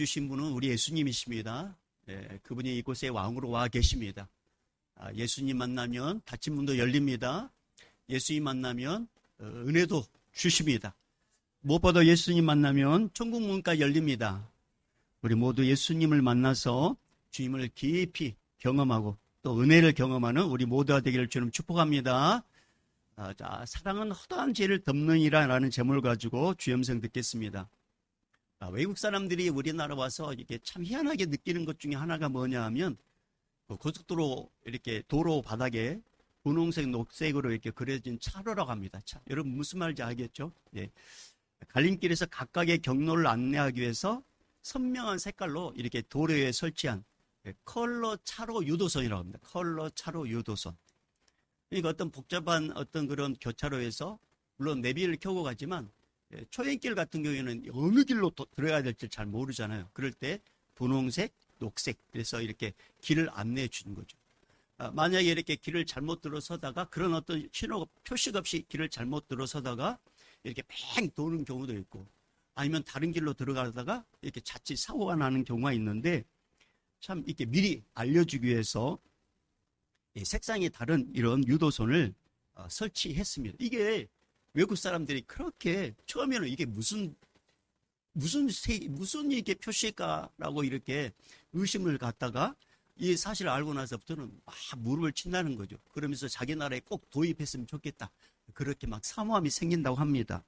주신 분은 우리 예수님이십니다. 그분이 이곳에 왕으로 와 계십니다. 예수님 만나면 닫힌 문도 열립니다. 예수님 만나면 은혜도 주십니다. 무엇보다 예수님 만나면 천국 문까지 열립니다. 우리 모두 예수님을 만나서 주님을 깊이 경험하고 또 은혜를 경험하는 우리 모두가 되기를 주님 축복합니다. 자, 사랑은 허다한 죄를 덮느니라라는 제목을 가지고 주염성 듣겠습니다. 외국 사람들이 우리나라 와서 이렇게 참 희한하게 느끼는 것 중에 하나가 뭐냐 하면 고속도로 이렇게 도로 바닥에 분홍색, 녹색으로 이렇게 그려진 차로라고 합니다. 차. 여러분 무슨 말인지 알겠죠? 예. 갈림길에서 각각의 경로를 안내하기 위해서 선명한 색깔로 이렇게 도로에 설치한 컬러 차로 유도선이라고 합니다. 컬러 차로 유도선. 그러니까 어떤 복잡한 어떤 그런 교차로에서 물론 내비를 켜고 가지만 초행길 같은 경우에는 어느 길로 들어가야 될지 잘 모르잖아요. 그럴 때 분홍색, 녹색 그래서 이렇게 길을 안내해 주는 거죠. 만약에 이렇게 길을 잘못 들어서다가 그런 어떤 신호 표식 없이 길을 잘못 들어서다가 이렇게 팽 도는 경우도 있고 아니면 다른 길로 들어가다가 이렇게 자칫 사고가 나는 경우가 있는데 참 이렇게 미리 알려주기 위해서 색상이 다른 이런 유도선을 설치했습니다. 이게 외국 사람들이 그렇게 처음에는 이게 무슨 이게 표시일까라고 이렇게 의심을 갖다가 이 사실을 알고 나서부터는 막 무릎을 친다는 거죠. 그러면서 자기 나라에 꼭 도입했으면 좋겠다. 그렇게 막 사모함이 생긴다고 합니다.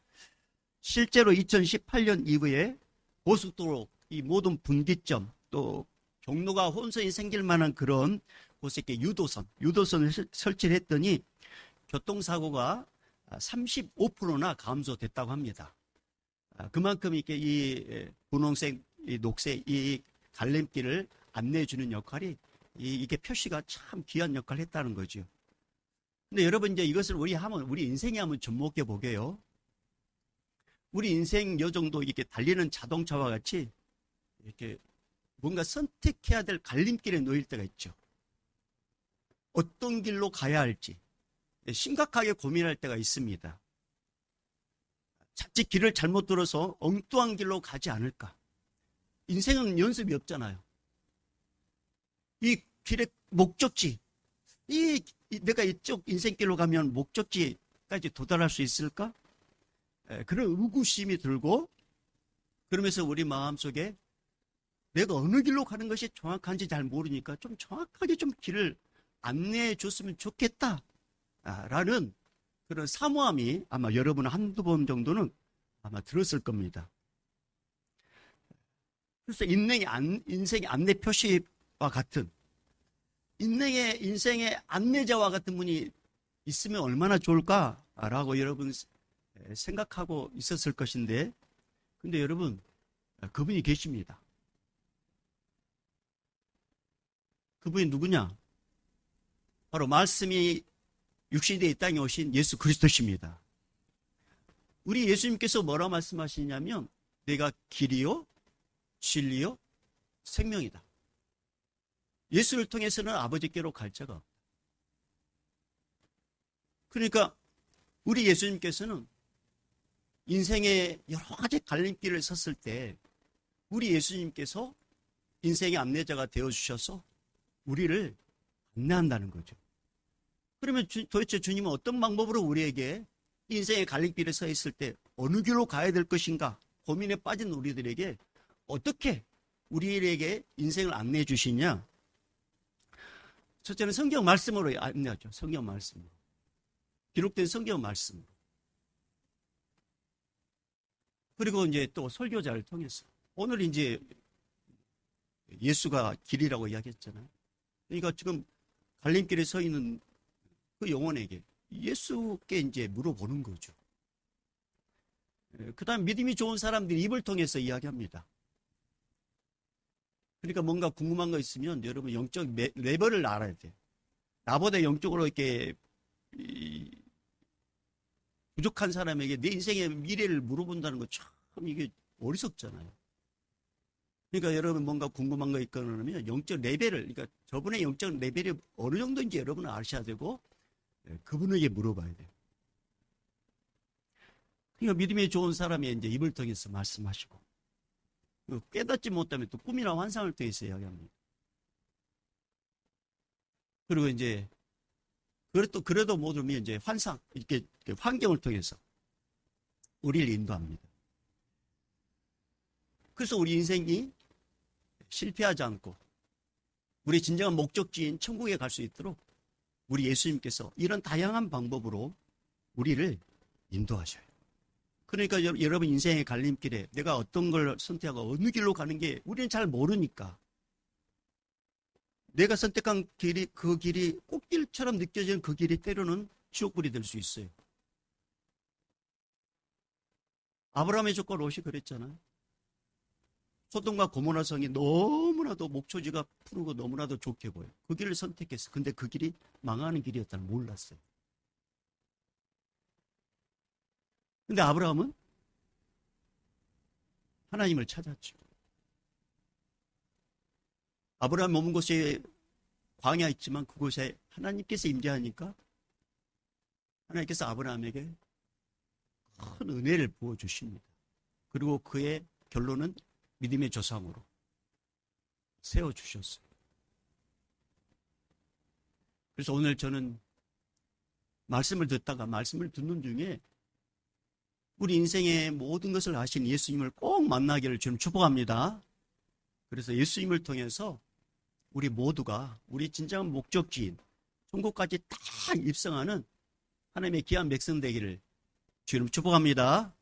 실제로 2018년 이후에 고속도로 이 모든 분기점 또 경로가 혼선이 생길 만한 그런 곳에 이렇게 유도선을 설치를 했더니 교통사고가 35%나 감소됐다고 합니다. 그만큼 이렇게 이 분홍색, 이 녹색, 이 갈림길을 안내해주는 역할이 이게 표시가 참 귀한 역할을 했다는 거죠. 근데 여러분 이제 이것을 우리 인생에 한번 접목해 보게요. 우리 인생 요 정도 이렇게 달리는 자동차와 같이 이렇게 뭔가 선택해야 될 갈림길에 놓일 때가 있죠. 어떤 길로 가야 할지 심각하게 고민할 때가 있습니다. 자칫 길을 잘못 들어서 엉뚱한 길로 가지 않을까. 인생은 연습이 없잖아요. 이 길의 목적지, 내가 이쪽 인생길로 가면 목적지까지 도달할 수 있을까? 그런 의구심이 들고 그러면서 우리 마음속에 내가 어느 길로 가는 것이 정확한지 잘 모르니까 좀 정확하게 좀 길을 안내해 줬으면 좋겠다 라는 그런 사모함이 아마 여러분 한두 번 정도는 아마 들었을 겁니다. 그래서 인생의 안내 표시와 같은 인생의 안내자와 같은 분이 있으면 얼마나 좋을까라고 여러분 생각하고 있었을 것인데 근데 여러분 그분이 계십니다. 그분이 누구냐? 바로 말씀이 육신이 이 땅에 오신 예수 그리스도십니다. 우리 예수님께서 뭐라 말씀하시냐면 내가 길이요 진리요 생명이다. 예수를 통해서는 아버지께로 갈 자가 없다. 그러니까 우리 예수님께서는 인생의 여러 가지 갈림길을 섰을 때 우리 예수님께서 인생의 안내자가 되어주셔서 우리를 안내한다는 거죠. 그러면 도대체 주님은 어떤 방법으로 우리에게 인생의 갈림길에 서 있을 때 어느 길로 가야 될 것인가 고민에 빠진 우리들에게 어떻게 우리에게 인생을 안내해 주시냐? 첫째는 성경 말씀으로 안내하죠. 성경 말씀으로. 기록된 성경 말씀으로. 그리고 이제 또 설교자를 통해서. 오늘 이제 예수가 길이라고 이야기했잖아요. 그러니까 지금 갈림길에 서 있는 그 영혼에게 예수께 이제 물어보는 거죠. 그 다음 믿음이 좋은 사람들이 입을 통해서 이야기합니다. 그러니까 뭔가 궁금한 거 있으면 여러분 영적 레벨을 알아야 돼요. 나보다 영적으로 이렇게 부족한 사람에게 내 인생의 미래를 물어본다는 거 참 이게 어리석잖아요. 그러니까 여러분 뭔가 궁금한 거 있거나 하면 영적 레벨을, 그러니까 저분의 영적 레벨이 어느 정도인지 여러분은 아셔야 되고 그분에게 물어봐야 돼요. 그러니까 믿음이 좋은 사람이 이제 입을 통해서 말씀하시고 깨닫지 못하면 또 꿈이나 환상을 통해서 이야기합니다. 그리고 이제 그래도 못 오면 이제 환상, 이렇게 환경을 통해서 우리를 인도합니다. 그래서 우리 인생이 실패하지 않고 우리 진정한 목적지인 천국에 갈 수 있도록 우리 예수님께서 이런 다양한 방법으로 우리를 인도하셔요. 그러니까 여러분 인생의 갈림길에 내가 어떤 걸 선택하고 어느 길로 가는 게 우리는 잘 모르니까 내가 선택한 길이 그 길이 꽃길처럼 느껴지는 그 길이 때로는 지옥불이 될 수 있어요. 아브라함의 조건 롯이 그랬잖아요. 소돔과 고모라 성이 너무나도 목초지가 푸르고 너무나도 좋게 보여요. 그 길을 선택했어요. 근데 그 길이 망하는 길이었다는 걸 몰랐어요. 근데 아브라함은 하나님을 찾았죠. 아브라함 머문 곳에 광야 있지만 그곳에 하나님께서 임재하니까 하나님께서 아브라함에게 큰 은혜를 부어주십니다. 그리고 그의 결론은 믿음의 조상으로 세워주셨어요. 그래서 오늘 저는 말씀을 듣다가 말씀을 듣는 중에 우리 인생의 모든 것을 아신 예수님을 꼭 만나기를 저는 축복합니다. 그래서 예수님을 통해서 우리 모두가 우리 진정한 목적지인 천국까지 딱 입성하는 하나님의 귀한 백성 되기를 주님 축복합니다.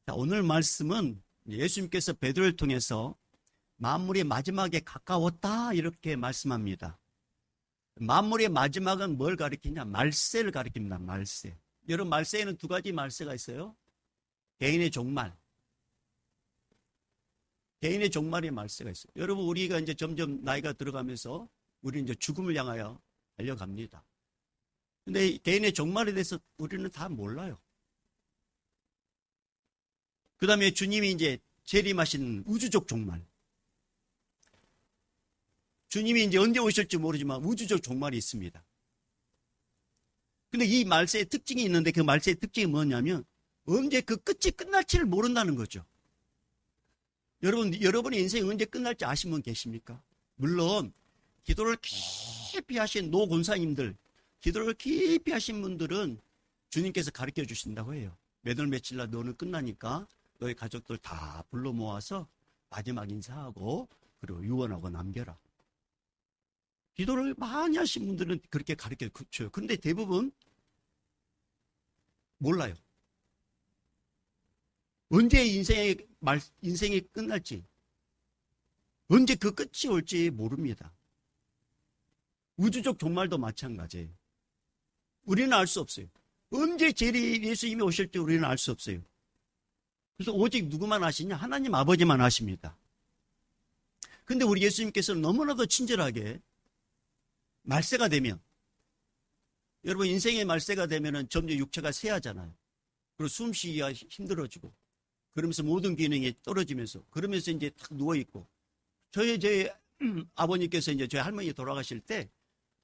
자, 오늘 말씀은 예수님께서 베드로를 통해서 만물의 마지막에 가까웠다 이렇게 말씀합니다. 만물의 마지막은 뭘 가리키냐? 말세를 가리킵니다. 말세. 여러분 말세에는 두 가지 말세가 있어요. 개인의 종말. 개인의 종말의 말세가 있어요. 여러분 우리가 이제 점점 나이가 들어가면서 우리 이제 죽음을 향하여 달려갑니다. 근데 개인의 종말에 대해서 우리는 다 몰라요. 그 다음에 주님이 이제 재림하신 우주적 종말. 주님이 이제 언제 오실지 모르지만 우주적 종말이 있습니다. 근데 이 말세의 특징이 있는데 그 말세의 특징이 뭐냐면 언제 그 끝이 끝날지를 모른다는 거죠. 여러분의 인생이 언제 끝날지 아신 분 계십니까? 물론 기도를 깊이 하신 노 권사님들, 기도를 깊이 하신 분들은 주님께서 가르쳐 주신다고 해요. 몇 월 며칠 날 너는 끝나니까 너의 가족들 다 불러 모아서 마지막 인사하고 그리고 유언하고 남겨라. 기도를 많이 하신 분들은 그렇게 가르쳐 줘요. 그런데 대부분 몰라요. 언제 인생이 끝날지, 언제 그 끝이 올지 모릅니다. 우주적 종말도 마찬가지예요. 우리는 알 수 없어요. 언제 예수님이 오실지 우리는 알 수 없어요. 그래서 오직 누구만 아시냐? 하나님 아버지만 아십니다. 근데 우리 예수님께서는 너무나도 친절하게 말세가 되면, 여러분 인생의 말세가 되면은 점점 육체가 쇠하잖아요. 그리고 숨 쉬기가 힘들어지고, 그러면서 모든 기능이 떨어지면서, 그러면서 이제 탁 누워있고, 저희 아버님께서 이제 저희 할머니 돌아가실 때,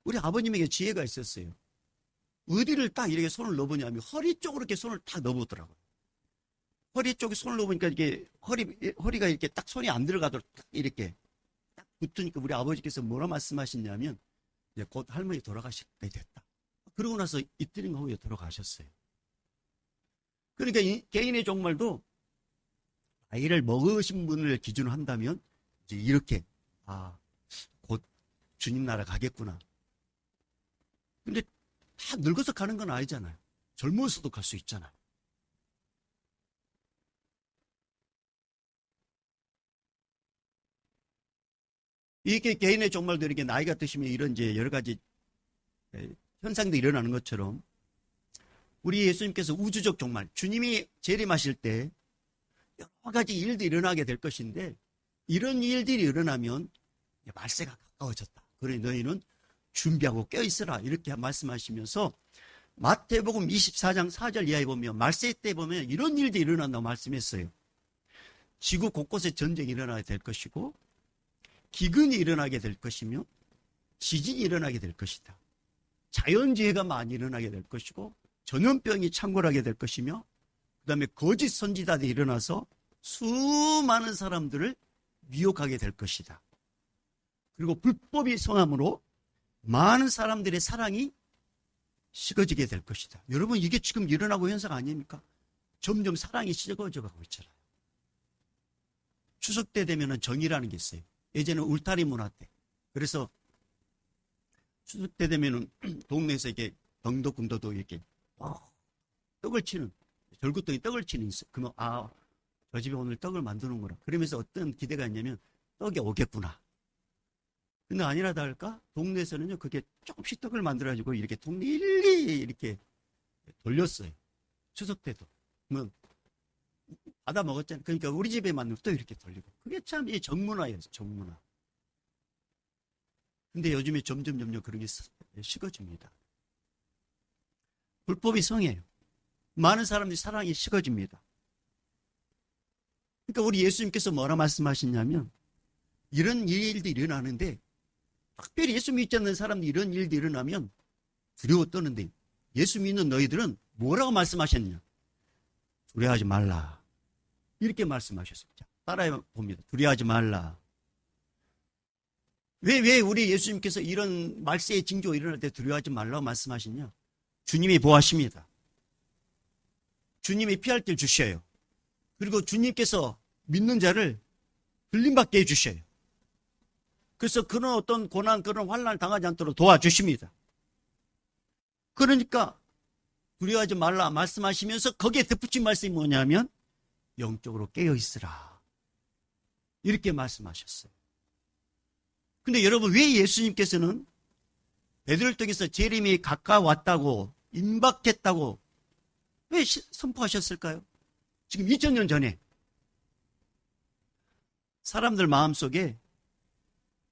우리 아버님에게 지혜가 있었어요. 어디를 딱 이렇게 손을 넣어보냐면, 허리 쪽으로 이렇게 손을 딱 넣어보더라고요. 허리 쪽에 손을 넣어보니까 이게 허리가 이렇게 딱 손이 안 들어가도록 딱 이렇게 딱 붙으니까 우리 아버지께서 뭐라 말씀하셨냐면, 이제 곧 할머니 돌아가실 때 됐다. 그러고 나서 이틀인가 후에 돌아가셨어요. 그러니까 개인의 종말도 나이를 먹으신 분을 기준으로 한다면 이제 이렇게 곧 주님 나라 가겠구나. 근데 다 늙어서 가는 건 아니잖아요. 젊어서도 갈 수 있잖아요. 이렇게 개인의 종말도 이렇게 나이가 드시면 이런 이제 여러 가지 현상도 일어나는 것처럼 우리 예수님께서 우주적 종말, 주님이 재림하실 때 여러 가지 일들이 일어나게 될 것인데 이런 일들이 일어나면 말세가 가까워졌다. 그러니 너희는 준비하고 껴있으라 이렇게 말씀하시면서 마태복음 24장 4절 이하에 보면 말세 때 보면 이런 일들이 일어난다고 말씀했어요. 지구 곳곳에 전쟁이 일어나게 될 것이고 기근이 일어나게 될 것이며 지진이 일어나게 될 것이다. 자연재해가 많이 일어나게 될 것이고 전염병이 창궐하게 될 것이며 그 다음에 거짓 선지자들이 일어나서 수많은 사람들을 미혹하게 될 것이다. 그리고 불법이 성함으로 많은 사람들의 사랑이 식어지게 될 것이다. 여러분, 이게 지금 일어나고 현상 아닙니까? 점점 사랑이 식어져 가고 있잖아요. 추석 때 되면은 정이라는 게 있어요. 예전에 울타리 문화 때. 그래서 추석 때 되면은 동네에서 이렇게 덩덕궁덕도 이렇게 떡을 치는, 절구덩이 떡을 치는 있어요. 그러면 저 집에 오늘 떡을 만드는구나. 그러면서 어떤 기대가 있냐면 떡이 오겠구나. 근데 아니라 다를까? 동네에서는요, 그게 조금씩 떡을 만들어가지고 이렇게 동네 일일이 이렇게 돌렸어요. 추석 때도. 뭐, 받아 먹었잖아요. 그러니까 우리 집에 만들면 또 이렇게 돌리고. 그게 참 이 정문화예요, 정문화. 근데 요즘에 점점 그런 게 식어집니다. 불법이 성이에요. 많은 사람들이 사랑이 식어집니다. 그러니까 우리 예수님께서 뭐라 말씀하시냐면, 이런 일들이 일어나는데, 특별히 예수 믿지 않는 사람들이 이런 일들이 일어나면 두려워 떠는데, 예수 믿는 너희들은 뭐라고 말씀하셨냐? 두려워하지 말라. 이렇게 말씀하셨어요. 자, 따라해 봅니다. 두려워하지 말라. 왜 우리 예수님께서 이런 말세의 징조가 일어날 때 두려워하지 말라고 말씀하시냐? 주님이 보하십니다. 주님이 피할 길 주셔요. 그리고 주님께서 믿는 자를 들림받게 해주셔요. 그래서 그런 어떤 고난, 그런 환난을 당하지 않도록 도와주십니다. 그러니까 두려워하지 말라 말씀하시면서 거기에 덧붙인 말씀이 뭐냐면 영적으로 깨어있으라. 이렇게 말씀하셨어요. 근데 여러분, 왜 예수님께서는 베드로를 통해서 재림이 가까웠다고, 임박했다고 왜 선포하셨을까요? 지금 2000년 전에 사람들 마음속에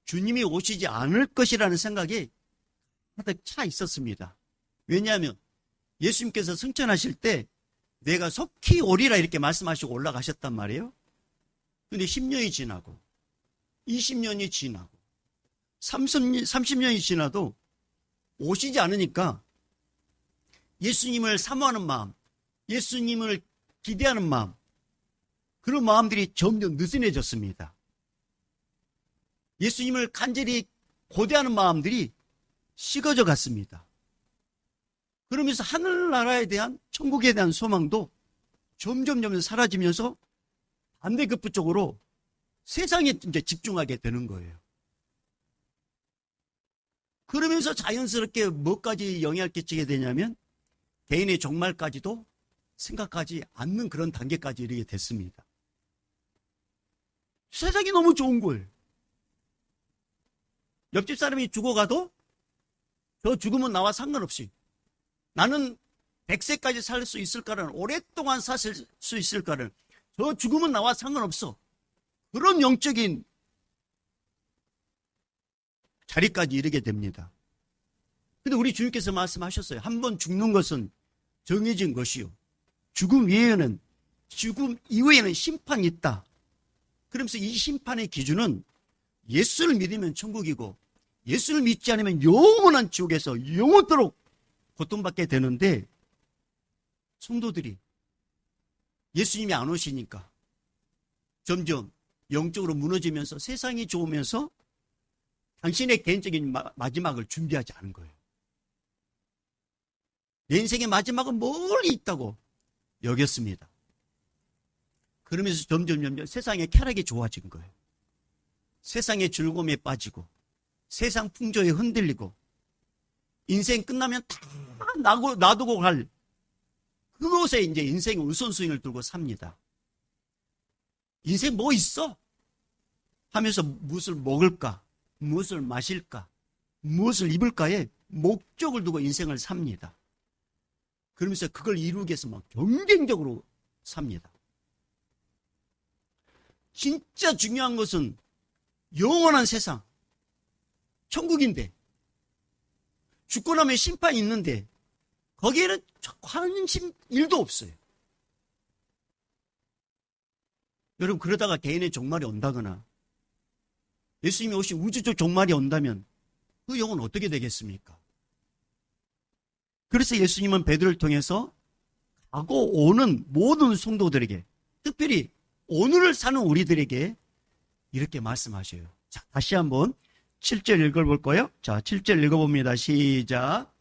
주님이 오시지 않을 것이라는 생각이 가득 차 있었습니다. 왜냐하면 예수님께서 승천하실 때 내가 속히 오리라 이렇게 말씀하시고 올라가셨단 말이에요. 근데 10년이 지나고 20년이 지나고 30년이 지나도 오시지 않으니까 예수님을 사모하는 마음, 예수님을 기대하는 마음, 그런 마음들이 점점 느슨해졌습니다. 예수님을 간절히 고대하는 마음들이 식어져 갔습니다. 그러면서 하늘나라에 대한, 천국에 대한 소망도 점점 사라지면서 반대급부 쪽으로 세상에 이제 집중하게 되는 거예요. 그러면서 자연스럽게 뭐까지 영향을 끼치게 되냐면 개인의 종말까지도 생각하지 않는 그런 단계까지 이르게 됐습니다. 세상이 너무 좋은 거예요. 옆집 사람이 죽어가도 저 죽으면 나와 상관없이 나는 100세까지 살 수 있을까는, 오랫동안 살 수 있을까는, 저 죽으면 나와 상관없어. 그런 영적인 자리까지 이르게 됩니다. 근데 우리 주님께서 말씀하셨어요. 한 번 죽는 것은 정해진 것이요, 죽음 이후에는 심판이 있다. 그러면서 이 심판의 기준은 예수를 믿으면 천국이고 예수를 믿지 않으면 영원한 지옥에서 영원토록 고통받게 되는데, 성도들이 예수님이 안 오시니까 점점 영적으로 무너지면서 세상이 좋으면서 당신의 개인적인 마지막을 준비하지 않은 거예요. 내 인생의 마지막은 멀리 있다고 여겼습니다. 그러면서 점점 세상의 쾌락이 좋아진 거예요. 세상의 즐거움에 빠지고 세상 풍조에 흔들리고 인생 끝나면 다 놔두고 갈 그곳에 이제 인생의 우선순위를 두고 삽니다. 인생 뭐 있어? 하면서 무엇을 먹을까? 무엇을 마실까? 무엇을 입을까에 목적을 두고 인생을 삽니다. 그러면서 그걸 이루기 위해서 막 경쟁적으로 삽니다. 진짜 중요한 것은 영원한 세상, 천국인데, 죽고 나면 심판이 있는데 거기에는 관심 1도 없어요. 여러분, 그러다가 개인의 종말이 온다거나 예수님이 오신 우주적 종말이 온다면 그 영혼 어떻게 되겠습니까? 그래서 예수님은 베드로를 통해서 가고 오는 모든 성도들에게, 특별히 오늘을 사는 우리들에게 이렇게 말씀하셔요. 자, 다시 한번 7절 읽어볼까요? 자, 7절 읽어봅니다. 시작.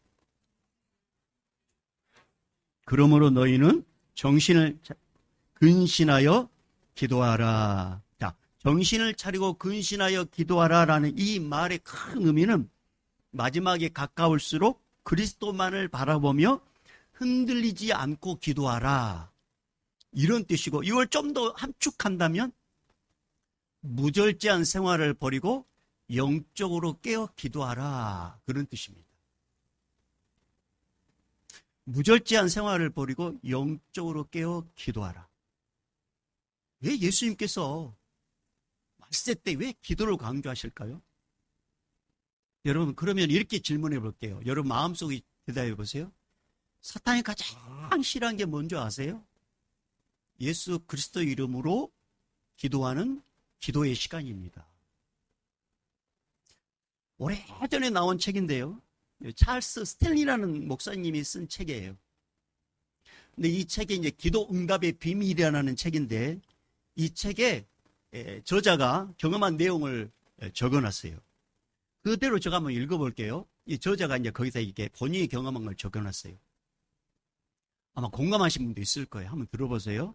그러므로 너희는 정신을 근신하여 기도하라. 자, 정신을 차리고 근신하여 기도하라라는 이 말의 큰 의미는 마지막에 가까울수록 그리스도만을 바라보며 흔들리지 않고 기도하라. 이런 뜻이고, 이걸 좀 더 함축한다면 무절제한 생활을 버리고 영적으로 깨어 기도하라. 그런 뜻입니다. 무절제한 생활을 버리고 영적으로 깨어 기도하라. 왜 예수님께서 말세 때 왜 기도를 강조하실까요? 여러분, 그러면 이렇게 질문해 볼게요. 여러분 마음속에 대답해 보세요. 사탄이 가장 싫어하는 게 뭔지 아세요? 예수 그리스도 이름으로 기도하는 기도의 시간입니다. 오래전에 나온 책인데요. 찰스 스탠리라는 목사님이 쓴 책이에요. 근데 이 책이 이제 기도 응답의 비밀이라는 책인데, 이 책에 저자가 경험한 내용을 적어놨어요. 그대로 제가 한번 읽어볼게요. 이 저자가 이제 거기서 이게 본인이 경험한 걸 적어놨어요. 아마 공감하신 분도 있을 거예요. 한번 들어보세요.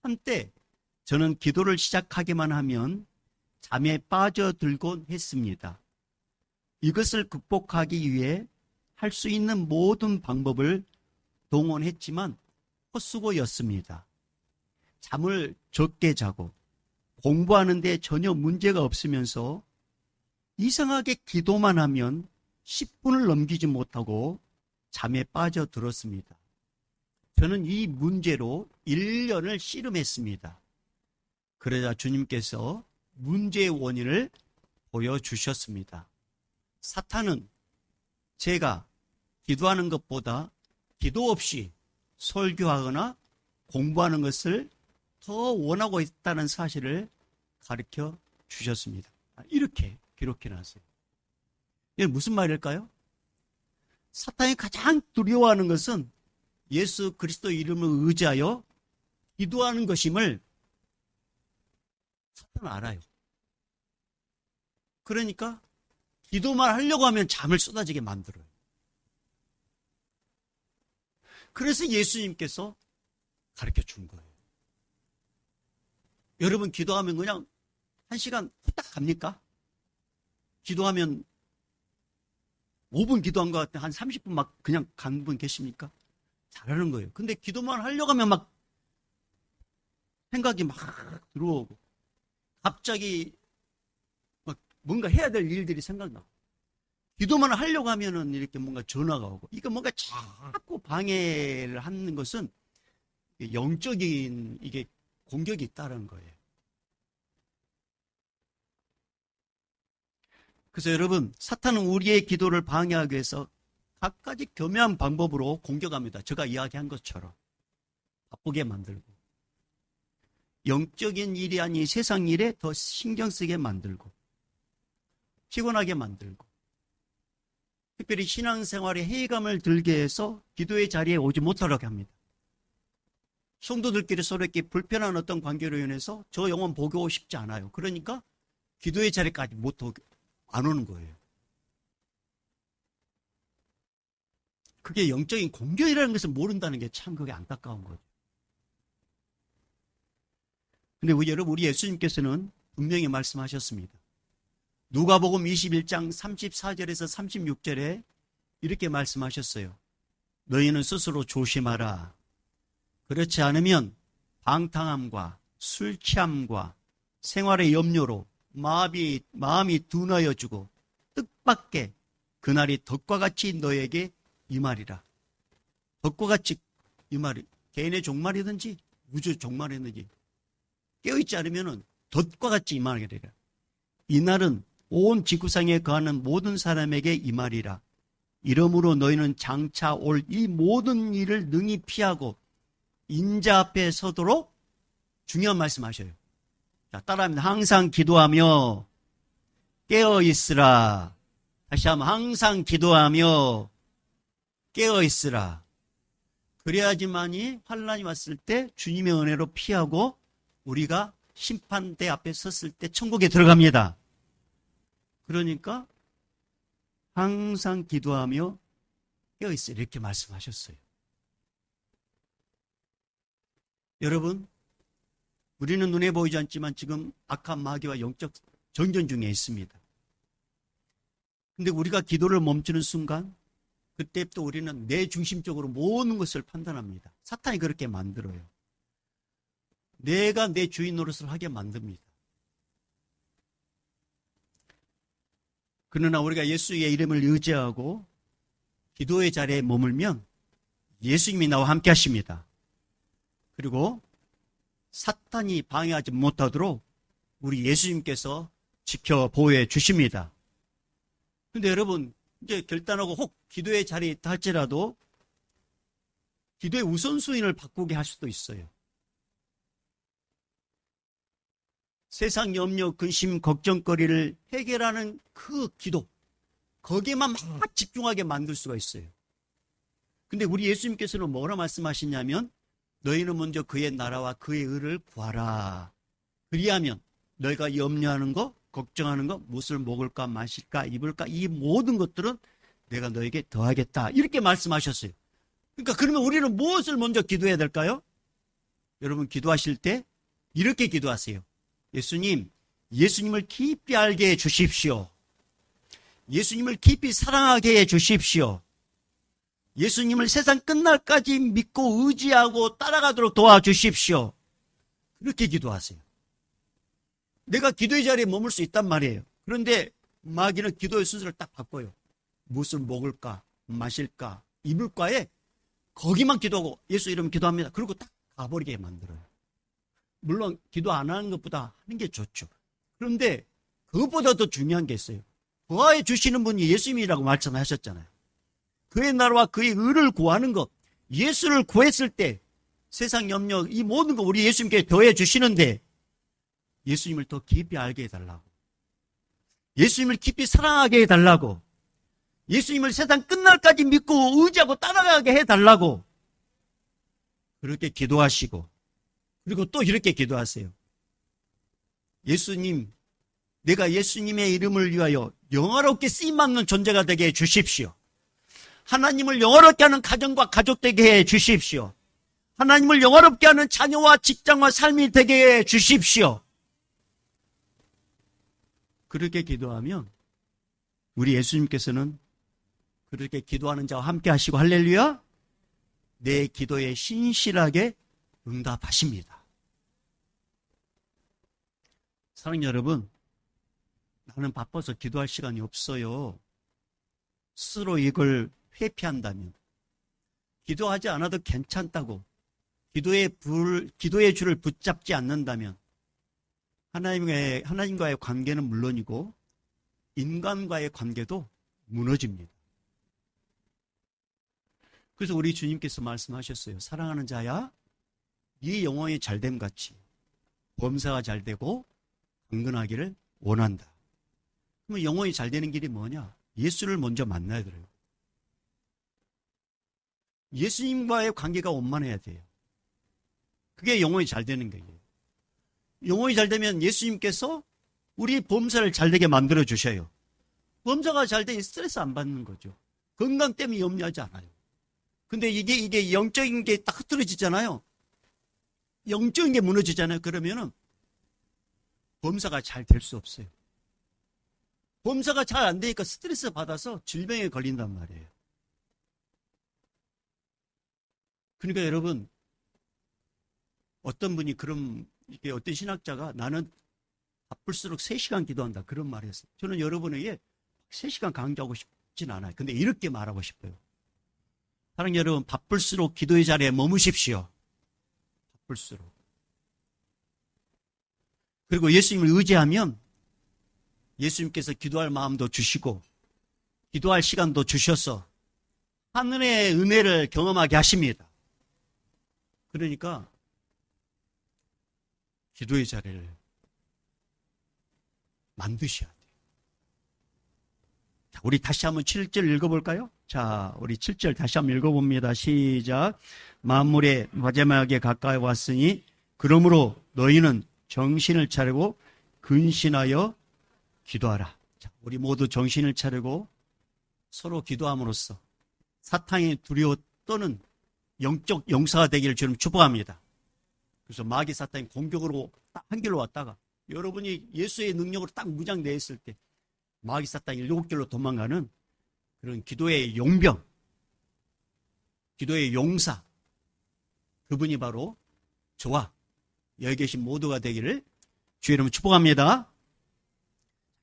한때 저는 기도를 시작하기만 하면 잠에 빠져들곤 했습니다. 이것을 극복하기 위해 할 수 있는 모든 방법을 동원했지만 헛수고였습니다. 잠을 적게 자고 공부하는 데 전혀 문제가 없으면서 이상하게 기도만 하면 10분을 넘기지 못하고 잠에 빠져들었습니다. 저는 이 문제로 1년을 씨름했습니다. 그러자 주님께서 문제의 원인을 보여주셨습니다. 사탄은 제가 기도하는 것보다 기도 없이 설교하거나 공부하는 것을 더 원하고 있다는 사실을 가르쳐 주셨습니다. 이렇게 기록해 놨어요. 이게 무슨 말일까요? 사탄이 가장 두려워하는 것은 예수 그리스도 이름을 의지하여 기도하는 것임을 사탄은 알아요. 그러니까 기도만 하려고 하면 잠을 쏟아지게 만들어요. 그래서 예수님께서 가르쳐 준 거예요. 여러분 기도하면 그냥 1시간 후딱 갑니까? 기도하면 5분 기도한 것 같아 한 30분 막 그냥 간 분 계십니까? 잘하는 거예요. 근데 기도만 하려고 하면 막 생각이 막 들어오고 갑자기 막 뭔가 해야 될 일들이 생각나고 기도만 하려고 하면은 이렇게 뭔가 전화가 오고 이거 뭔가 자꾸 방해를 하는 것은 영적인 이게 공격이 있다는 거예요. 그래서 여러분 사탄은 우리의 기도를 방해하기 위해서 각가지 교묘한 방법으로 공격합니다. 제가 이야기한 것처럼 바쁘게 만들고 영적인 일이 아닌 세상 일에 더 신경 쓰게 만들고 피곤하게 만들고 특별히 신앙생활에 회의감을 들게 해서 기도의 자리에 오지 못하게 합니다. 성도들끼리 서로 이렇게 불편한 어떤 관계로 인해서 저 영혼 보고 싶지 않아요. 그러니까 기도의 자리까지 안 오는 거예요. 그게 영적인 공격이라는 것을 모른다는 게 참 그게 안타까운 거죠. 근데 여러분 우리 예수님께서는 분명히 말씀하셨습니다. 누가복음 21장 34절에서 36절에 이렇게 말씀하셨어요. 너희는 스스로 조심하라. 그렇지 않으면 방탕함과 술 취함과 생활의 염려로 마음이 둔하여지고 뜻밖의 그날이 덕과 같이 너에게 임하리라. 덕과 같이 임하리. 개인의 종말이든지 우주 종말이든지 깨어있지 않으면 덕과 같이 임하리라. 이날은 온 지구상에 거하는 모든 사람에게 임하리라. 이러므로 너희는 장차 올 이 모든 일을 능히 피하고 인자 앞에 서도록 중요한 말씀하셔요. 자, 따라합니다. 항상 기도하며 깨어 있으라. 다시 한번 항상 기도하며 깨어 있으라. 그래야지만이 환난이 왔을 때 주님의 은혜로 피하고 우리가 심판대 앞에 섰을 때 천국에 들어갑니다. 그러니까 항상 기도하며 깨어있어요. 이렇게 말씀하셨어요. 여러분, 우리는 눈에 보이지 않지만 지금 악한 마귀와 영적 전쟁 중에 있습니다. 근데 우리가 기도를 멈추는 순간 그때부터 우리는 내 중심적으로 모든 것을 판단합니다. 사탄이 그렇게 만들어요. 내가 내 주인 노릇을 하게 만듭니다. 그러나 우리가 예수의 이름을 의지하고 기도의 자리에 머물면 예수님이 나와 함께 하십니다. 그리고 사탄이 방해하지 못하도록 우리 예수님께서 지켜 보호해 주십니다. 근데 여러분, 이제 결단하고 혹 기도의 자리에 있다 할지라도 기도의 우선순위를 바꾸게 할 수도 있어요. 세상 염려, 근심, 걱정거리를 해결하는 그 기도, 거기에만 막 집중하게 만들 수가 있어요. 근데 우리 예수님께서는 뭐라 말씀하시냐면 너희는 먼저 그의 나라와 그의 의를 구하라. 그리하면 너희가 염려하는 거, 걱정하는 거, 무엇을 먹을까, 마실까, 입을까, 이 모든 것들은 내가 너에게 더하겠다. 이렇게 말씀하셨어요. 그러니까 그러면 우리는 무엇을 먼저 기도해야 될까요? 여러분 기도하실 때 이렇게 기도하세요. 예수님, 예수님을 깊이 알게 해 주십시오. 예수님을 깊이 사랑하게 해 주십시오. 예수님을 세상 끝날까지 믿고 의지하고 따라가도록 도와주십시오. 그렇게 기도하세요. 내가 기도의 자리에 머물 수 있단 말이에요. 그런데 마귀는 기도의 순서를 딱 바꿔요. 무엇을 먹을까, 마실까, 입을까에 거기만 기도하고 예수 이름 기도합니다. 그리고 딱 가버리게 만들어요. 물론 기도 안 하는 것보다 하는 게 좋죠. 그런데 그것보다 더 중요한 게 있어요. 구하여 주시는 분이 예수님이라고 말씀하셨잖아요. 그의 나라와 그의 의를 구하는 것, 예수를 구했을 때 세상 염려 이 모든 거 우리 예수님께 더해 주시는데 예수님을 더 깊이 알게 해달라고, 예수님을 깊이 사랑하게 해달라고, 예수님을 세상 끝날까지 믿고 의지하고 따라가게 해달라고 그렇게 기도하시고, 그리고 또 이렇게 기도하세요. 예수님, 내가 예수님의 이름을 위하여 영화롭게 쓰임받는 존재가 되게 해 주십시오. 하나님을 영화롭게 하는 가정과 가족 되게 해 주십시오. 하나님을 영화롭게 하는 자녀와 직장과 삶이 되게 해 주십시오. 그렇게 기도하면 우리 예수님께서는 그렇게 기도하는 자와 함께 하시고 할렐루야, 내 기도에 신실하게 응답하십니다. 사랑하는 여러분, 나는 바빠서 기도할 시간이 없어요. 스스로 이걸 회피한다면, 기도하지 않아도 괜찮다고 기도의 줄을 붙잡지 않는다면 하나님과의 관계는 물론이고 인간과의 관계도 무너집니다. 그래서 우리 주님께서 말씀하셨어요. 사랑하는 자야, 네 영혼이 잘됨 같이 범사가 잘되고 강건하기를 원한다. 그러면 영혼이 잘되는 길이 뭐냐? 예수를 먼저 만나야 돼요. 예수님과의 관계가 원만해야 돼요. 그게 영혼이 잘되는 거예요. 영혼이 잘되면 예수님께서 우리 범사를 잘되게 만들어 주셔요. 범사가 잘되니 스트레스 안 받는 거죠. 건강 때문에 염려하지 않아요. 근데 이게 영적인 게 딱 흐트러지잖아요. 영적인 게 무너지잖아요. 그러면은 범사가 잘 될 수 없어요. 범사가 잘 안 되니까 스트레스 받아서 질병에 걸린단 말이에요. 그러니까 여러분, 어떤 분이 이게 어떤 신학자가 나는 바쁠수록 3시간 기도한다, 그런 말을 했어요. 저는 여러분에게 3시간 강조하고 싶진 않아요. 근데 이렇게 말하고 싶어요. 사랑하는 여러분, 바쁠수록 기도의 자리에 머무십시오. 바쁠수록. 그리고 예수님을 의지하면 예수님께서 기도할 마음도 주시고 기도할 시간도 주셔서 하늘의 은혜를 경험하게 하십니다. 그러니까 기도의 자리를 만드셔야 돼요. 자, 우리 다시 한번 7절 읽어볼까요? 자, 우리 7절 다시 한번 읽어봅니다. 시작. 만물의 마지막에 가까이 왔으니 그러므로 너희는 정신을 차리고 근신하여 기도하라. 자, 우리 모두 정신을 차리고 서로 기도함으로써 사탄이 두려워 떠는 영적 용사가 되기를 주님 축복합니다. 그래서 마귀 사탄이 공격으로 딱 한 길로 왔다가 여러분이 예수의 능력으로 딱 무장되어 있을 때 마귀 사탄이 7길로 도망가는 그런 기도의 용병, 기도의 용사, 그분이 바로 저와 여기 계신 모두가 되기를 주의 이름으로 축복합니다.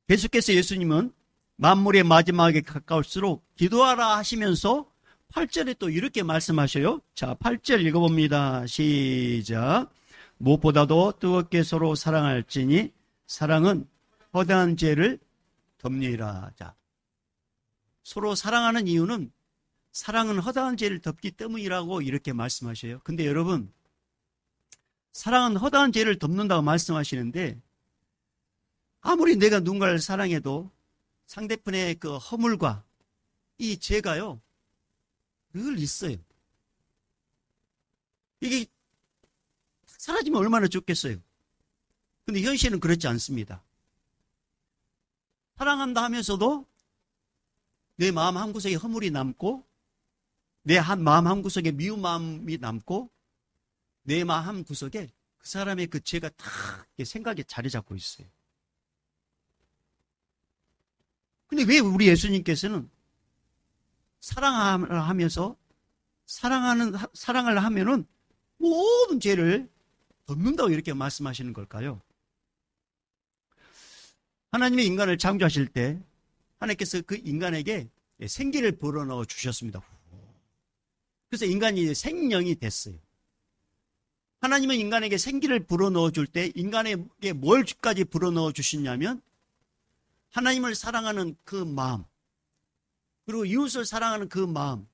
계속해서 예수님은 만물의 마지막에 가까울수록 기도하라 하시면서 8절에 또 이렇게 말씀하셔요. 자, 8절 읽어봅니다. 시작. 무엇보다도 뜨겁게 서로 사랑할지니 사랑은 허다한 죄를 덮니라. 자, 서로 사랑하는 이유는 사랑은 허다한 죄를 덮기 때문이라고 이렇게 말씀하셔요. 근데 여러분, 사랑은 허다한 죄를 덮는다고 말씀하시는데 아무리 내가 누군가를 사랑해도 상대편의 그 허물과 이 죄가요 늘 있어요. 이게 사라지면 얼마나 좋겠어요. 근데 현실은 그렇지 않습니다. 사랑한다 하면서도 내 마음 한구석에 허물이 남고 내 마음 한구석에 미운 마음이 남고 내 마음 한구석에 그 사람의 그 죄가 다 생각에 자리 잡고 있어요. 근데 왜 우리 예수님께서는 사랑을 하면서 사랑을 하면은 모든 죄를 덮는다고 이렇게 말씀하시는 걸까요? 하나님이 인간을 창조하실 때 하나님께서 그 인간에게 생기를 불어넣어 주셨습니다. 그래서 인간이 생명이 됐어요. 하나님은 인간에게 생기를 불어넣어 줄 때 인간에게 뭘까지 불어넣어 주시냐면 하나님을 사랑하는 그 마음, 그리고 이웃을 사랑하는 그 마음,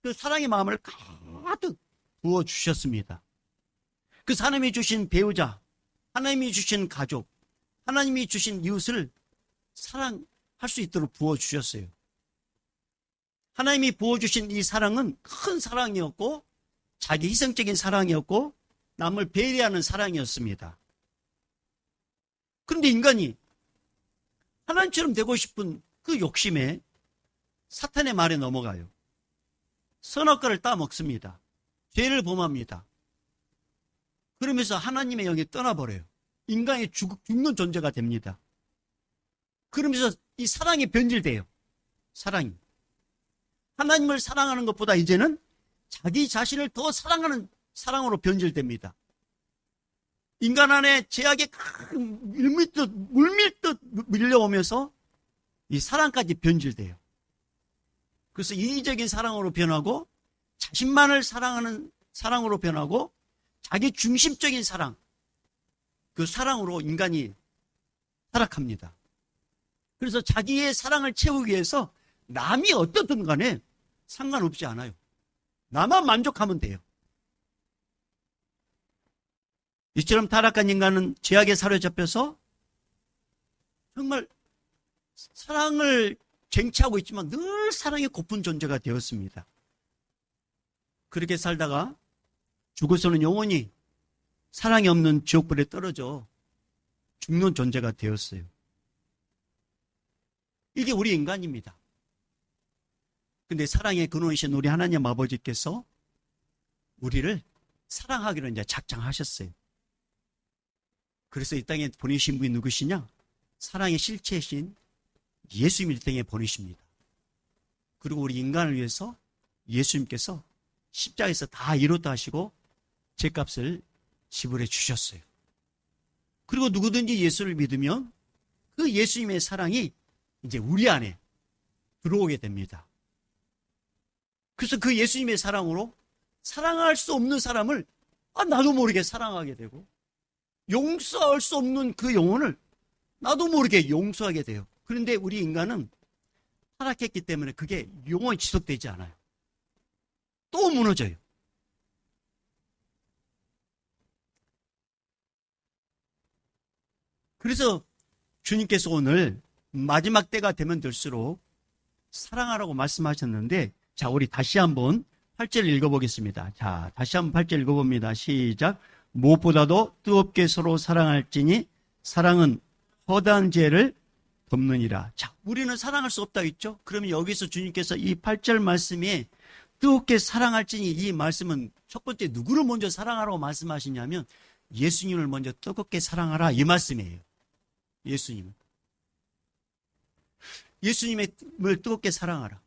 그 사랑의 마음을 가득 부어주셨습니다. 그 하나님이 주신 배우자, 하나님이 주신 가족, 하나님이 주신 이웃을 사랑할 수 있도록 부어주셨어요. 하나님이 부어주신 이 사랑은 큰 사랑이었고 자기 희생적인 사랑이었고 남을 배려하는 사랑이었습니다. 그런데 인간이 하나님처럼 되고 싶은 그 욕심에 사탄의 말에 넘어가요. 선악과를 따먹습니다. 죄를 범합니다. 그러면서 하나님의 영이 떠나버려요. 인간이 죽는 존재가 됩니다. 그러면서 이 사랑이 변질돼요. 사랑이. 하나님을 사랑하는 것보다 이제는 자기 자신을 더 사랑하는 사랑으로 변질됩니다. 인간 안에 죄악이 물밀듯 밀려오면서 이 사랑까지 변질돼요. 그래서 인위적인 사랑으로 변하고 자신만을 사랑하는 사랑으로 변하고 자기 중심적인 사랑, 그 사랑으로 인간이 타락합니다. 그래서 자기의 사랑을 채우기 위해서 남이 어떻든 간에 상관없지 않아요. 나만 만족하면 돼요. 이처럼 타락한 인간은 죄악에 사로잡혀서 정말 사랑을 쟁취하고 있지만 늘 사랑에 고픈 존재가 되었습니다. 그렇게 살다가 죽어서는 영원히 사랑이 없는 지옥불에 떨어져 죽는 존재가 되었어요. 이게 우리 인간입니다. 근데 사랑의 근원이신 우리 하나님 아버지께서 우리를 사랑하기로 이제 작정하셨어요. 그래서 이 땅에 보내신 분이 누구시냐? 사랑의 실체이신 예수님을 이 땅에 보내십니다. 그리고 우리 인간을 위해서 예수님께서 십자가에서 다 이뤘다 하시고 죄값을 지불해 주셨어요. 그리고 누구든지 예수를 믿으면 그 예수님의 사랑이 이제 우리 안에 들어오게 됩니다. 그래서 그 예수님의 사랑으로 사랑할 수 없는 사람을 나도 모르게 사랑하게 되고 용서할 수 없는 그 영혼을 나도 모르게 용서하게 돼요. 그런데 우리 인간은 타락했기 때문에 그게 영원히 지속되지 않아요. 또 무너져요. 그래서 주님께서 오늘 마지막 때가 되면 될수록 사랑하라고 말씀하셨는데, 자, 우리 다시 한번 8절 읽어보겠습니다. 자, 다시 한번 8절 읽어봅니다. 시작. 무엇보다도 뜨겁게 서로 사랑할지니 사랑은 허다한 죄를 덮느니라. 자, 우리는 사랑할 수 없다 했죠? 그러면 여기서 주님께서 이 8절 말씀에 뜨겁게 사랑할지니, 이 말씀은 첫 번째 누구를 먼저 사랑하라고 말씀하시냐면 예수님을 먼저 뜨겁게 사랑하라, 이 말씀이에요. 예수님을 뜨겁게 사랑하라.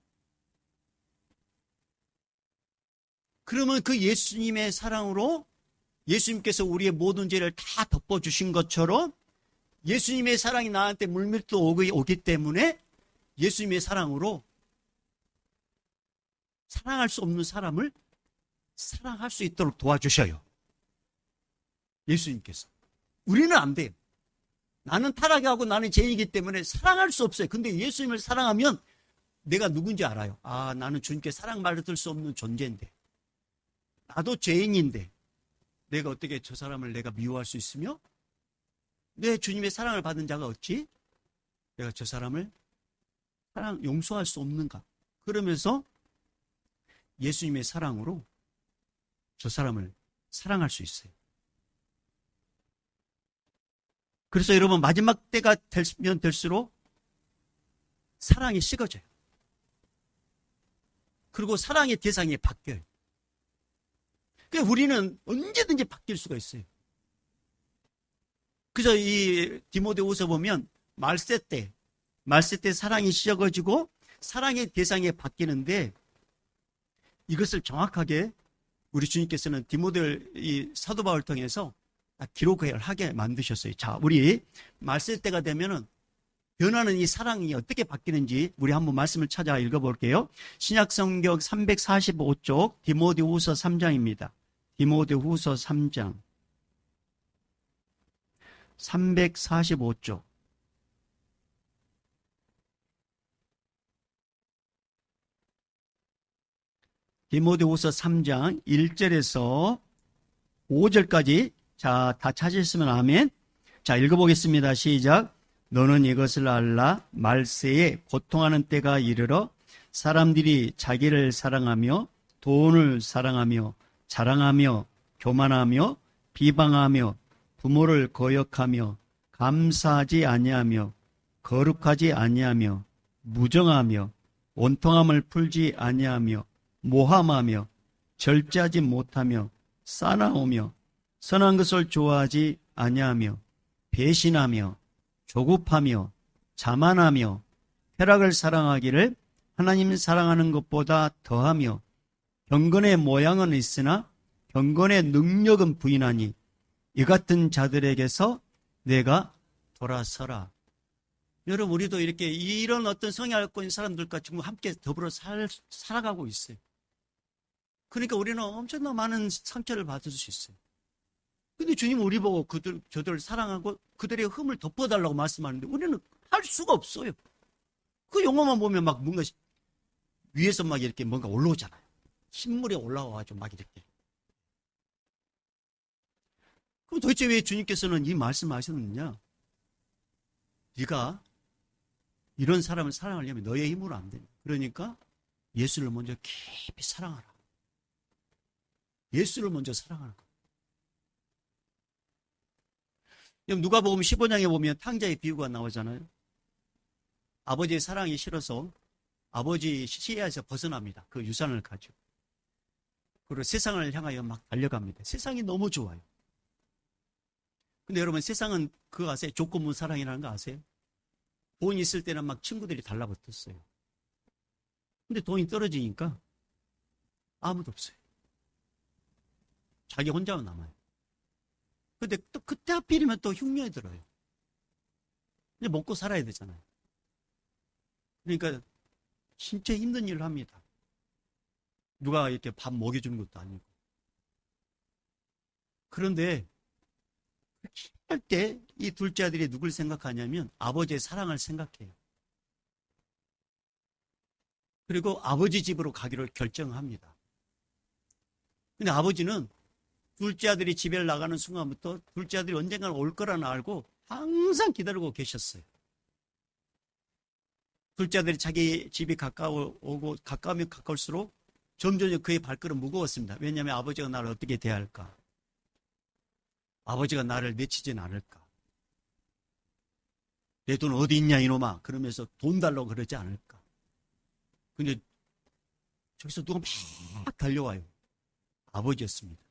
그러면 그 예수님의 사랑으로 예수님께서 우리의 모든 죄를 다 덮어주신 것처럼 예수님의 사랑이 나한테 물밀도 오기 때문에 예수님의 사랑으로 사랑할 수 없는 사람을 사랑할 수 있도록 도와주셔요. 예수님께서. 우리는 안 돼요. 나는 타락하고 나는 죄인이기 때문에 사랑할 수 없어요. 근데 예수님을 사랑하면 내가 누군지 알아요. 아, 나는 주님께 사랑받을 수 없는 존재인데, 나도 죄인인데 내가 어떻게 저 사람을 내가 미워할 수 있으며, 내 주님의 사랑을 받은 자가 어찌 내가 저 사람을 용서할 수 없는가. 그러면서 예수님의 사랑으로 저 사람을 사랑할 수 있어요. 그래서 여러분, 마지막 때가 되면 될수록 사랑이 식어져요. 그리고 사랑의 대상이 바뀌어요. 그러니까 우리는 언제든지 바뀔 수가 있어요. 그래서 이 디모데후서 보면 말세 때 사랑이 식어지고 사랑의 대상이 바뀌는데, 이것을 정확하게 우리 주님께서는 디모데를 이 사도 바울을 통해서 기록을 하게 만드셨어요. 자, 우리 말세 때가 되면은 변하는 이 사랑이 어떻게 바뀌는지 우리 한번 말씀을 찾아 읽어볼게요. 신약성경 345쪽 디모데후서 3장입니다. 디모데후서 3장 345쪽. 디모데후서 3장 1절에서 5절까지, 자, 다 찾으셨으면 아멘. 자, 읽어보겠습니다. 시작. 너는 이것을 알라. 말세에 고통하는 때가 이르러 사람들이 자기를 사랑하며 돈을 사랑하며 자랑하며 교만하며 비방하며 부모를 거역하며 감사하지 아니하며 거룩하지 아니하며 무정하며 원통함을 풀지 아니하며 모함하며 절제하지 못하며 싸나우며 선한 것을 좋아하지 아니하며 배신하며 조급하며 자만하며 쾌락을 사랑하기를 하나님 사랑하는 것보다 더하며 경건의 모양은 있으나 경건의 능력은 부인하니 이 같은 자들에게서 내가 돌아서라. 여러분, 우리도 이렇게 이런 어떤 성향을 갖고 있는 사람들과 지금 함께 더불어 살아가고 있어요. 그러니까 우리는 엄청나 많은 상처를 받을 수 있어요. 근데 주님은 우리 보고 저들을 사랑하고 그들의 흠을 덮어달라고 말씀하는데 우리는 할 수가 없어요. 그 영화만 보면 막 뭔가 위에서 막 이렇게 뭔가 올라오잖아요. 신물에 올라와가지고 막 이렇게. 그럼 도대체 왜 주님께서는 이 말씀을 하셨느냐? 네가 이런 사람을 사랑하려면 너의 힘으로 안 된다. 그러니까 예수를 먼저 깊이 사랑하라. 예수를 먼저 사랑하라. 누가복음 15장에 보면 탕자의 비유가 나오잖아요. 아버지의 사랑이 싫어서 아버지 시야에서 벗어납니다. 그 유산을 가지고. 그리고 세상을 향하여 막 달려갑니다. 세상이 너무 좋아요. 근데 여러분, 세상은 그거 아세요? 조건부 사랑이라는 거 아세요? 돈이 있을 때는 막 친구들이 달라붙었어요. 근데 돈이 떨어지니까 아무도 없어요. 자기 혼자만 남아요. 근데 또 그때 하필이면 또 흉년이 들어요. 근데 먹고 살아야 되잖아요. 그러니까 진짜 힘든 일을 합니다. 누가 이렇게 밥 먹여주는 것도 아니고. 그런데 할 때 이 둘째 아들이 누굴 생각하냐면 아버지의 사랑을 생각해요. 그리고 아버지 집으로 가기로 결정합니다. 근데 아버지는 둘째 아들이 집에 나가는 순간부터 둘째 아들이 언젠가 올 거라는 알고 항상 기다리고 계셨어요. 둘째 아들이 자기 집이 가까우면 가까울수록 점점 그의 발걸음 무거웠습니다. 왜냐하면 아버지가 나를 어떻게 대할까? 아버지가 나를 내치진 않을까? 내 돈 어디 있냐 이놈아 그러면서 돈 달라고 그러지 않을까? 근데 저기서 누가 막 달려와요. 아버지였습니다.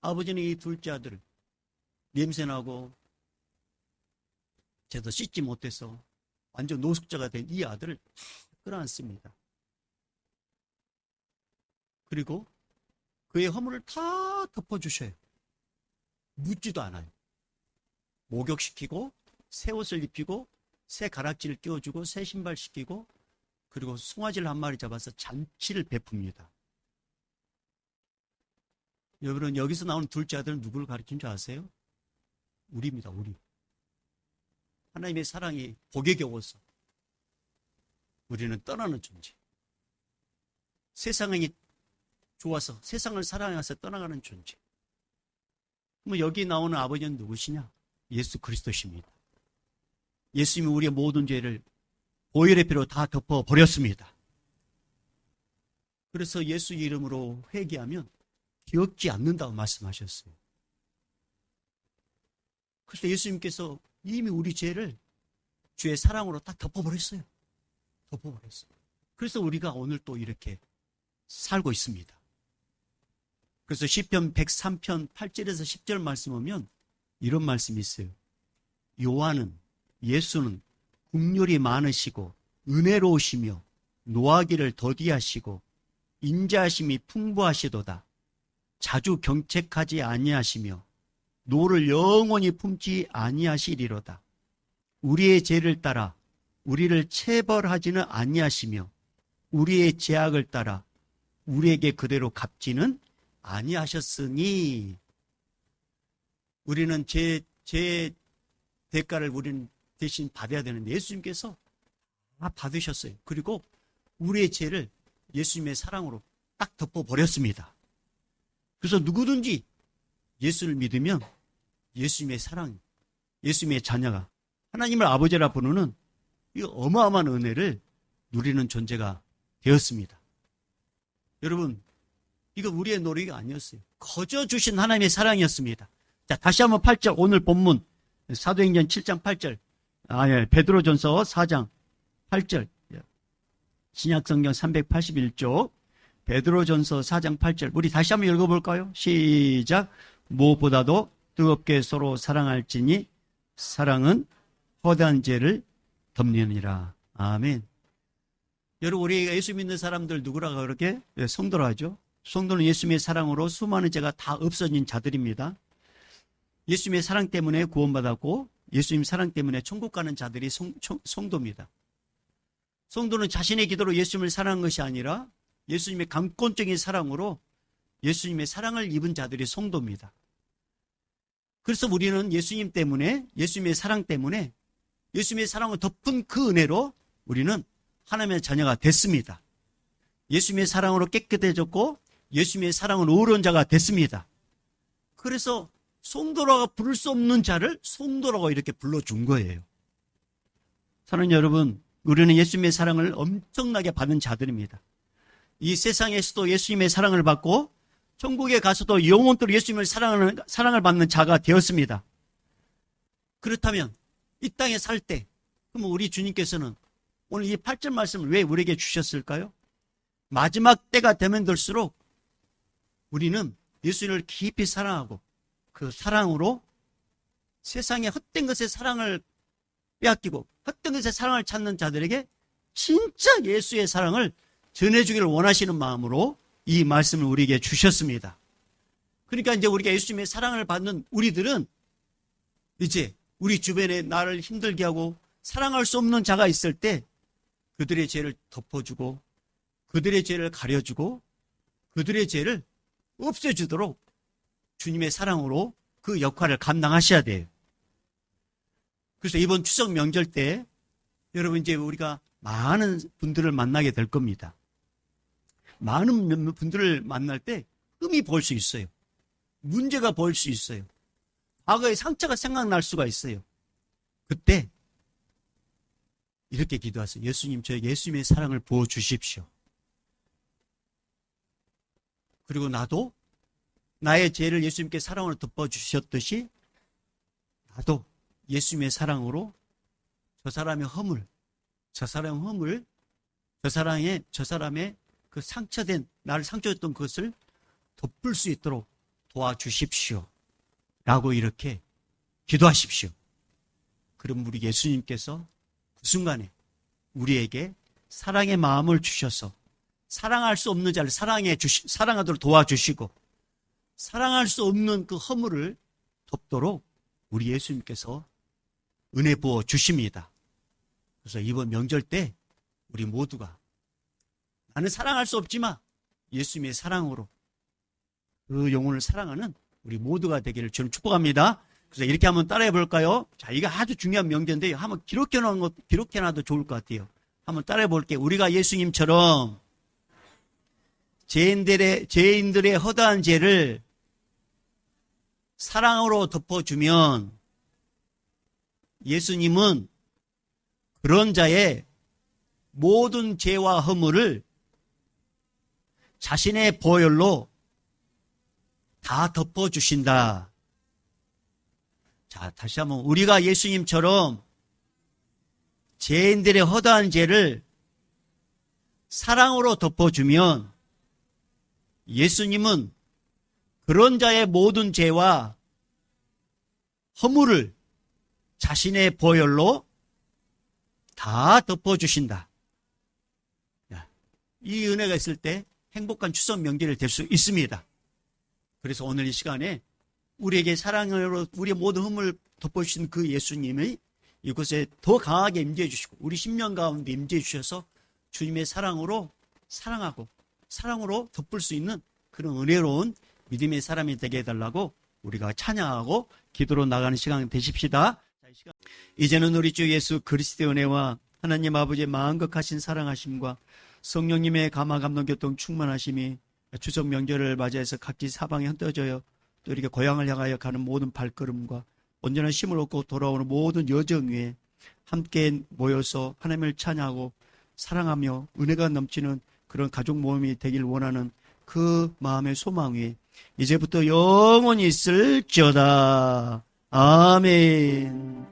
아버지는 이 둘째 아들을 냄새나고 제대로 씻지 못해서 완전 노숙자가 된 이 아들을 다 끌어안습니다. 그리고 그의 허물을 다 덮어주셔요. 묻지도 않아요. 목욕시키고 새 옷을 입히고 새 가락지를 끼워주고 새 신발 시키고 그리고 송아지를 한 마리 잡아서 잔치를 베풉니다. 여러분 여기서 나오는 둘째 아들은 누구를 가리킨 줄 아세요? 우리입니다. 우리. 하나님의 사랑이 복에 겨워서 우리는 떠나는 존재. 세상이 좋아서 세상을 사랑해서 떠나가는 존재. 그럼 여기 나오는 아버지는 누구시냐? 예수 그리스도십니다. 예수님이 우리의 모든 죄를 보혈의 피로 다 덮어버렸습니다. 그래서 예수 이름으로 회개하면 기억지 않는다고 말씀하셨어요. 그래서 예수님께서 이미 우리 죄를 주의 사랑으로 딱 덮어버렸어요. 덮어버렸어요. 그래서 우리가 오늘 또 이렇게 살고 있습니다. 그래서 시편 103편 8절에서 10절 말씀 보면 이런 말씀이 있어요. 요한은 예수는 국률이 많으시고 은혜로우시며 노하기를 더디하시고 인자하심이 풍부하시도다. 자주 경책하지 아니하시며 노를 영원히 품지 아니하시리로다. 우리의 죄를 따라 우리를 체벌하지는 아니하시며 우리의 죄악을 따라 우리에게 그대로 갚지는 아니하셨으니 우리는 제 대가를 우리는 대신 받아야 되는데 예수님께서 다 받으셨어요. 그리고 우리의 죄를 예수님의 사랑으로 딱 덮어버렸습니다. 그래서 누구든지 예수를 믿으면 예수님의 사랑, 예수님의 자녀가 하나님을 아버지라 부르는 이 어마어마한 은혜를 누리는 존재가 되었습니다. 여러분, 이거 우리의 노력이 아니었어요. 거저 주신 하나님의 사랑이었습니다. 자, 다시 한번 8절, 오늘 본문 사도행전 7장 8절, 베드로전서 4장 8절, 신약성경 381쪽, 베드로전서 4장 8절, 우리 다시 한번 읽어볼까요? 시작. 무엇보다도 뜨겁게 서로 사랑할지니 사랑은 허다한 죄를 덮느니라. 아멘. 여러분, 우리 예수 믿는 사람들 누구라고 그렇게 성도라 하죠? 성도는 예수님의 사랑으로 수많은 죄가 다 없어진 자들입니다. 예수님의 사랑 때문에 구원받았고 예수님 사랑 때문에 천국 가는 자들이 성도입니다. 성도는 자신의 기도로 예수님을 사랑한 것이 아니라 예수님의 강권적인 사랑으로 예수님의 사랑을 입은 자들이 성도입니다. 그래서 우리는 예수님 때문에, 예수님의 사랑 때문에 예수님의 사랑을 덮은 그 은혜로 우리는 하나님의 자녀가 됐습니다. 예수님의 사랑으로 깨끗해졌고 예수님의 사랑으로 의로운 자가 됐습니다. 그래서 성도라고 부를 수 없는 자를 성도라고 이렇게 불러준 거예요. 사랑하는 여러분, 우리는 예수님의 사랑을 엄청나게 받은 자들입니다. 이 세상에서도 예수님의 사랑을 받고 천국에 가서도 영원토록 예수님의 사랑을 받는 자가 되었습니다. 그렇다면 이 땅에 살 때 그럼 우리 주님께서는 오늘 이 8절 말씀을 왜 우리에게 주셨을까요? 마지막 때가 되면 될수록 우리는 예수님을 깊이 사랑하고 그 사랑으로 세상의 헛된 것의 사랑을 빼앗기고 헛된 것의 사랑을 찾는 자들에게 진짜 예수의 사랑을 전해주기를 원하시는 마음으로 이 말씀을 우리에게 주셨습니다. 그러니까 이제 우리가 예수님의 사랑을 받는 우리들은 이제 우리 주변에 나를 힘들게 하고 사랑할 수 없는 자가 있을 때 그들의 죄를 덮어주고 그들의 죄를 가려주고 그들의 죄를 없애주도록 주님의 사랑으로 그 역할을 감당하셔야 돼요. 그래서 이번 추석 명절 때 여러분 이제 우리가 많은 분들을 만나게 될 겁니다. 많은 분들을 만날 때 흠이 보일 수 있어요. 문제가 보일 수 있어요. 과거의 상처가 생각날 수가 있어요. 그때 이렇게 기도하세요. 예수님, 저 예수님의 사랑을 부어주십시오. 그리고 나도 나의 죄를 예수님께 사랑으로 덮어주셨듯이 나도 예수님의 사랑으로 저 사람의 허물, 저 사람의 그 상처된, 나를 상처줬던 것을 덮을 수 있도록 도와주십시오. 라고 이렇게 기도하십시오. 그럼 우리 예수님께서 그 순간에 우리에게 사랑의 마음을 주셔서 사랑할 수 없는 자를 사랑하도록 도와주시고 사랑할 수 없는 그 허물을 덮도록 우리 예수님께서 은혜 부어 주십니다. 그래서 이번 명절 때 우리 모두가 나는 사랑할 수 없지만 예수님의 사랑으로 그 영혼을 사랑하는 우리 모두가 되기를 주님 축복합니다. 그래서 이렇게 한번 따라해 볼까요? 자, 이거 아주 중요한 명제인데요. 한번 기록해놔도 좋을 것 같아요. 한번 따라해 볼게요. 우리가 예수님처럼 죄인들의 허다한 죄를 사랑으로 덮어주면 예수님은 그런 자의 모든 죄와 허물을 자신의 보혈로 다 덮어주신다. 자, 다시 한번 우리가 예수님처럼 죄인들의 허다한 죄를 사랑으로 덮어주면 예수님은 그런 자의 모든 죄와 허물을 자신의 보혈로 다 덮어주신다. 이 은혜가 있을 때 행복한 추석 명절이 될 수 있습니다. 그래서 오늘 이 시간에 우리에게 사랑으로 우리의 모든 허물을 덮어주신 그 예수님이 이곳에 더 강하게 임재해 주시고 우리 심령 가운데 임재해 주셔서 주님의 사랑으로 사랑하고 사랑으로 덮을 수 있는 그런 은혜로운 믿음의 사람이 되게 해달라고 우리가 찬양하고 기도로 나가는 시간 되십시다. 이제는 우리 주 예수 그리스도의 은혜와 하나님 아버지의 마음극하신 사랑하심과 성령님의 감화 감동 교통 충만하심이 추석 명절을 맞이해서 각지 사방에 흩어져요. 또 이렇게 고향을 향하여 가는 모든 발걸음과 온전한 쉼을 얻고 돌아오는 모든 여정 위에 함께 모여서 하나님을 찬양하고 사랑하며 은혜가 넘치는 그런 가족 모임이 되길 원하는 그 마음의 소망 위에 이제부터 영원히 있을지어다. 아멘.